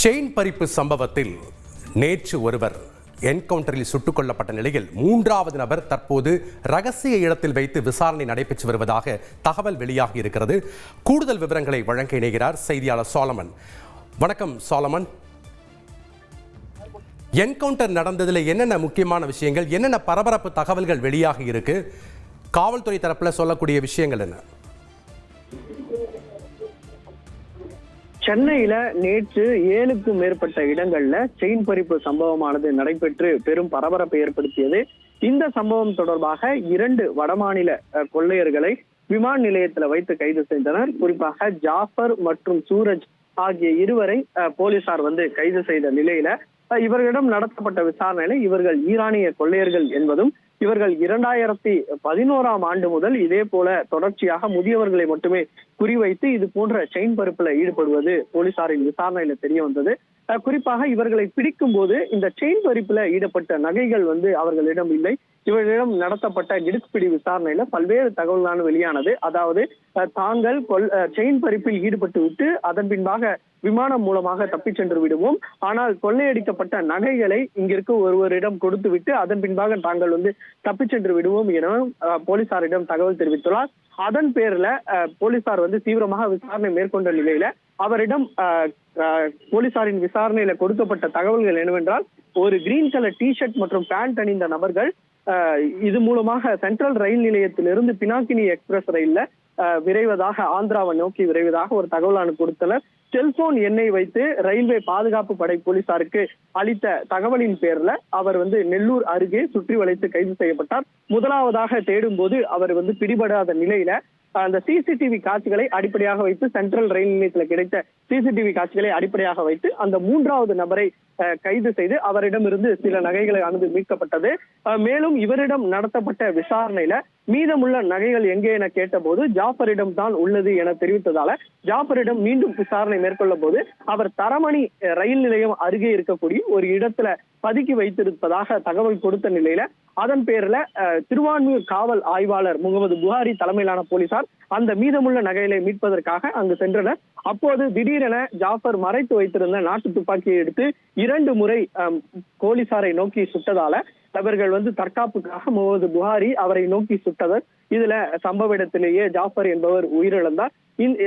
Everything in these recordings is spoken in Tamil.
செயின் பறிப்பு சம்பவத்தில் நேற்று ஒருவர் என்கவுண்டரில் சுட்டுக் கொல்லப்பட்ட நிலையில் மூன்றாவது நபர் தற்போது ரகசிய இடத்தில் வைத்து விசாரணை நடைபெற்று வருவதாக தகவல் வெளியாகி இருக்கிறது. கூடுதல் விவரங்களை வழங்க இணைகிறார் செய்தியாளர் சாலமன். வணக்கம் சாலமன். என்கவுண்டர் நடந்ததில் என்னென்ன முக்கியமான விஷயங்கள், என்னென்ன பரபரப்பு தகவல்கள் வெளியாகி இருக்கு, காவல்துறை தரப்பில் சொல்லக்கூடிய விஷயங்கள் என்ன? சென்னையில நேற்று 7க்கும் மேற்பட்ட இடங்கள்ல செயின் பறிப்பு சம்பவமானது நடைபெற்று பெரும் பரபரப்பை ஏற்படுத்தியது. இந்த சம்பவம் தொடர்பாக 2 வடமாநில கொள்ளையர்களை விமான நிலையத்துல வைத்து கைது செய்தனர். குறிப்பாக ஜாஃபர் மற்றும் சூரஜ் ஆகிய இருவரை போலீசார் கைது செய்த நிலையில இவர்களிடம் நடத்தப்பட்ட விசாரணையில இவர்கள் ஈரானிய கொள்ளையர்கள் என்பதும், இவர்கள் 2011ஆம் ஆண்டு முதல் இதே போல தொடர்ச்சியாக முதியவர்களை மட்டுமே குறிவைத்து இது போன்ற செயின் பறிப்புல ஈடுபடுவது போலீசாரின் விசாரணையில தெரிய வந்தது. குறிப்பாக இவர்களை பிடிக்கும் போது இந்த செயின் பறிப்புல ஈடுபட்ட நகைகள் அவர்களிடம் இல்லை. இவர்களிடம் நடத்தப்பட்ட கிடுக்குப்பிடி விசாரணையில பல்வேறு தகவல்களான வெளியானது. அதாவது தாங்கள் செயின் பறிப்பில் ஈடுபட்டு விட்டு அதன் பின்பாக விமானம் மூலமாக தப்பிச் சென்று விடுவோம், ஆனால் கொள்ளையடிக்கப்பட்ட நகைகளை இங்கிருக்க ஒருவரிடம் கொடுத்து விட்டு அதன் பின்பாக தாங்கள் தப்பிச் சென்று விடுவோம் என போலீசாரிடம் தகவல் தெரிவித்துள்ளார். அதன் பேர்ல போலீசார் தீவிரமாக விசாரணை மேற்கொண்ட நிலையில அவரிடம் போலீசாரின் விசாரணையில கொடுக்கப்பட்ட தகவல்கள் என்னவென்றால், ஒரு கிரீன் கலர் டிஷர்ட் மற்றும் பேண்ட் அணிந்த நபர்கள் இது மூலமாக சென்ட்ரல் ரயில் நிலையத்திலிருந்து பினாக்கினி எக்ஸ்பிரஸ் ரயில்ல விரைவதாக ஆந்திராவை நோக்கி விரைவதாக ஒரு தகவலானு கொடுத்தனர். செல்போன் எண்ணை வைத்து ரயில்வே பாதுகாப்பு படை போலீசாருக்கு அளித்த தகவலின் பேர்ல அவர் நெல்லூர் அருகே சுற்றி வளைத்து கைது செய்யப்பட்டார். முதலாவதாக தேடும் போது அவர் பிடிபடாத நிலையில அந்த சிசிடிவி காட்சிகளை அடிப்படையாக வைத்து, சென்ட்ரல் ரயில் நிலையத்தில் கிடைத்த சிசிடிவி காட்சிகளை அடிப்படையாக வைத்து அந்த 3வது நபரை கைது செய்து அவரிடமிருந்து சில நகைகளை மீட்கப்பட்டது. மேலும் இவரிடம் நடத்தப்பட்ட விசாரணையில மீதமுள்ள நகைகள் எங்கே என கேட்டபோது ஜாஃபரிடம் தான் உள்ளது என தெரிவித்ததால ஜாஃபரிடம் மீண்டும் விசாரணை மேற்கொள்ள போது அவர் தரமணி ரயில் நிலையம் அருகே இருக்கக்கூடிய ஒரு இடத்துல பதுக்கி வைத்திருப்பதாக தகவல் கொடுத்த நிலையில அதன் பேர்ல திருவான்மியூர் காவல் ஆய்வாளர் முகமது புகாரி தலைமையிலான போலீசார் அந்த மீதமுள்ள நகைகளை மீட்பதற்காக அங்கு சென்றனர். அப்போது திடீரென ஜாஃபர் மறைத்து வைத்திருந்த நாட்டு துப்பாக்கியை எடுத்து 2 முறை போலீசாரை நோக்கி சுட்டதால அவர்கள் தற்காப்புக்காக முகமது புகாரி அவரை நோக்கி சுட்டவர். இதுல சம்பவ இடத்திலேயே ஜாஃபர் என்பவர் உயிரிழந்தார்.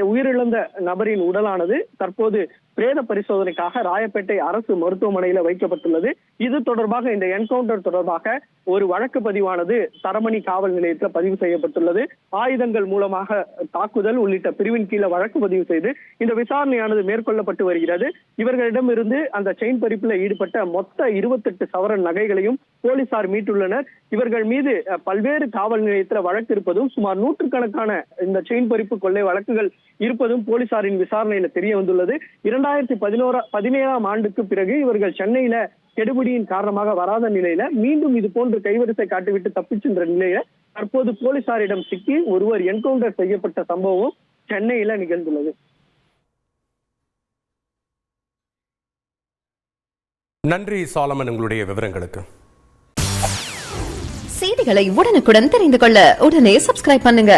உயிரிழந்த நபரின் உடலானது தற்போது பிரேத பரிசோதனைக்காக ராயப்பேட்டை அரசு மருத்துவமனையில வைக்கப்பட்டுள்ளது. இது தொடர்பாக இந்த என்கவுண்டர் தொடர்பாக ஒரு வழக்கு பதிவானது தரமணி காவல் நிலையத்தில் பதிவு செய்யப்பட்டுள்ளது. ஆயுதங்கள் மூலமாக தாக்குதல் உள்ளிட்ட பிரிவின் கீழே வழக்கு பதிவு செய்து இந்த விசாரணையானது மேற்கொள்ளப்பட்டு வருகிறது. இவர்களிடம் இருந்து அந்த செயின் பறிப்புல ஈடுபட்ட மொத்த 28 சவரன் நகைகளையும் போலீசார் மீட்டுள்ளனர். இவர்கள் மீது பல்வேறு காவல் நிலையத்தில் வழக்கு இருப்பதும், சுமார் 100கணக்கான இந்த செயின் பறிப்பு கொள்ளை வழக்குகள் இருப்பதும் போலீசாரின் விசாரணையில தெரிய வந்துள்ளது. 2017ஆம் ஆண்டுக்கு பிறகு இவர்கள் சென்னையில கெடுபிடியின் காரணமாக வராத நிலையில மீண்டும் இது போன்று கைவரிசை காட்டிவிட்டு தப்பிச் சென்ற நிலையில தற்போது போலீசாரிடம் சிக்கி ஒருவர் என்கவுண்டர் செய்யப்பட்ட சம்பவம் சென்னையில நிகழ்ந்துள்ளது. நன்றி சாலமன், உங்களுடைய விவரங்களுக்கு. செய்திகளை உடனுக்குடன் தெரிந்து கொள்ள உடனே சப்ஸ்கிரைப் பண்ணுங்க.